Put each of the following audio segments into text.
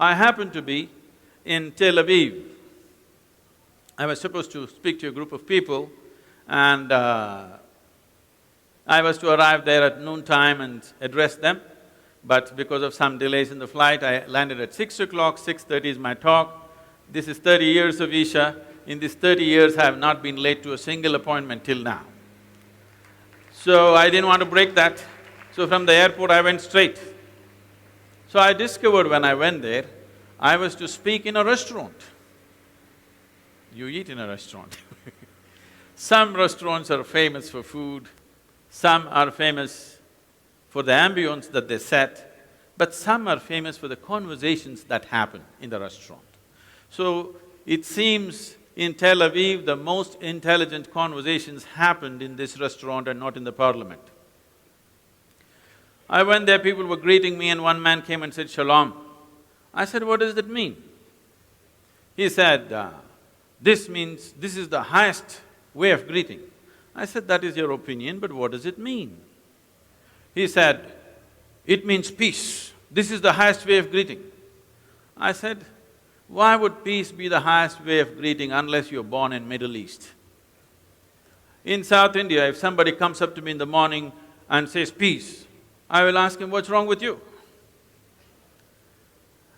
I happened to be in Tel Aviv. I was supposed to speak to a group of people and I was to arrive there at noontime and address them, but because of some delays in the flight, I landed at 6 o'clock, 6:30 is my talk. This is 30 years of Isha. In these 30 years, I have not been late to a single appointment till now. So I didn't want to break that, so from the airport I went straight. So I discovered when I went there, I was to speak in a restaurant. You eat in a restaurant Some restaurants are famous for food, some are famous for the ambience that they set, but some are famous for the conversations that happen in the restaurant. So, it seems in Tel Aviv, the most intelligent conversations happened in this restaurant and not in the parliament. I went there, people were greeting me and one man came and said, "Shalom." I said, "What does that mean?" He said, "This means, this is the highest way of greeting." I said, "That is your opinion, but what does it mean?" He said, "It means peace. This is the highest way of greeting." I said, "Why would peace be the highest way of greeting unless you're born in Middle East? In South India, if somebody comes up to me in the morning and says peace, I will ask him, what's wrong with you?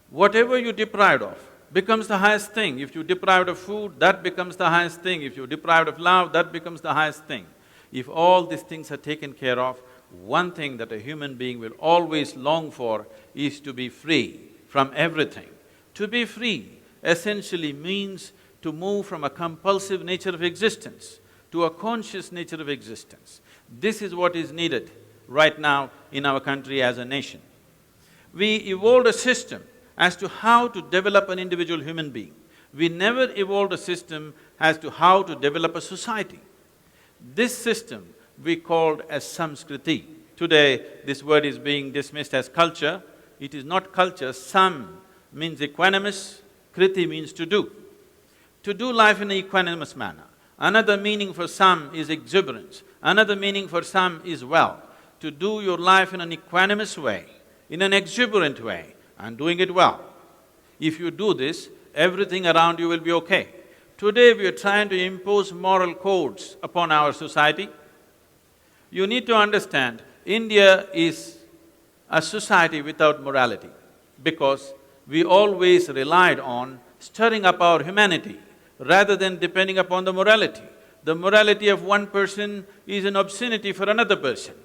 Whatever you're deprived of becomes the highest thing. If you're deprived of food, that becomes the highest thing. If you're deprived of love, that becomes the highest thing. If all these things are taken care of, one thing that a human being will always long for is to be free from everything. To be free essentially means to move from a compulsive nature of existence to a conscious nature of existence. This is what is needed right now in our country as a nation. We evolved a system as to how to develop an individual human being. We never evolved a system as to how to develop a society. This system we called as Samskriti. Today, this word is being dismissed as culture. It is not culture. Sam means equanimous, kriti means to do. To do life in an equanimous manner. Another meaning for some is exuberance, another meaning for some is well. To do your life in an equanimous way, in an exuberant way, and doing it well. If you do this, everything around you will be okay. Today we are trying to impose moral codes upon our society. You need to understand, India is a society without morality because we always relied on stirring up our humanity rather than depending upon the morality. The morality of one person is an obscenity for another person.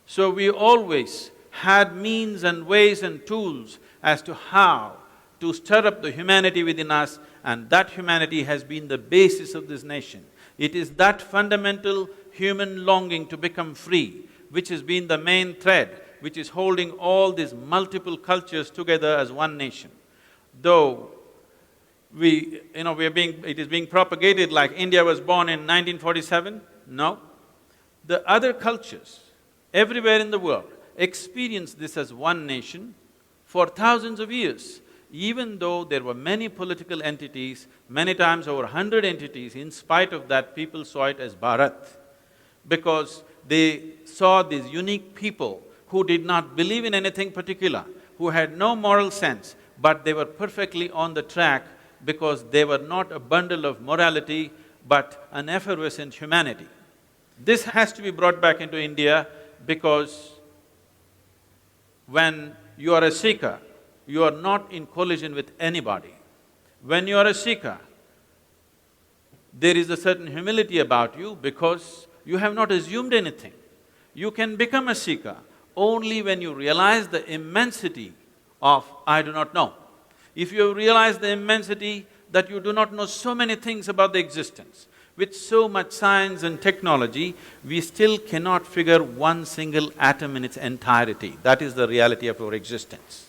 So we always had means and ways and tools as to how to stir up the humanity within us, and that humanity has been the basis of this nation. It is that fundamental human longing to become free which has been the main thread, which is holding all these multiple cultures together as one nation. Though it is being propagated like India was born in 1947, no. The other cultures everywhere in the world experience this as one nation for thousands of years. Even though there were many political entities, many times over 100 entities, in spite of that people saw it as Bharat, because they saw these unique people who did not believe in anything particular, who had no moral sense, but they were perfectly on the track because they were not a bundle of morality, but an effervescent humanity. This has to be brought back into India because when you are a seeker, you are not in collision with anybody. When you are a seeker, there is a certain humility about you because you have not assumed anything. You can become a seeker only when you realize the immensity of I do not know. If you realize the immensity that you do not know so many things about the existence, with so much science and technology, we still cannot figure one single atom in its entirety. That is the reality of our existence.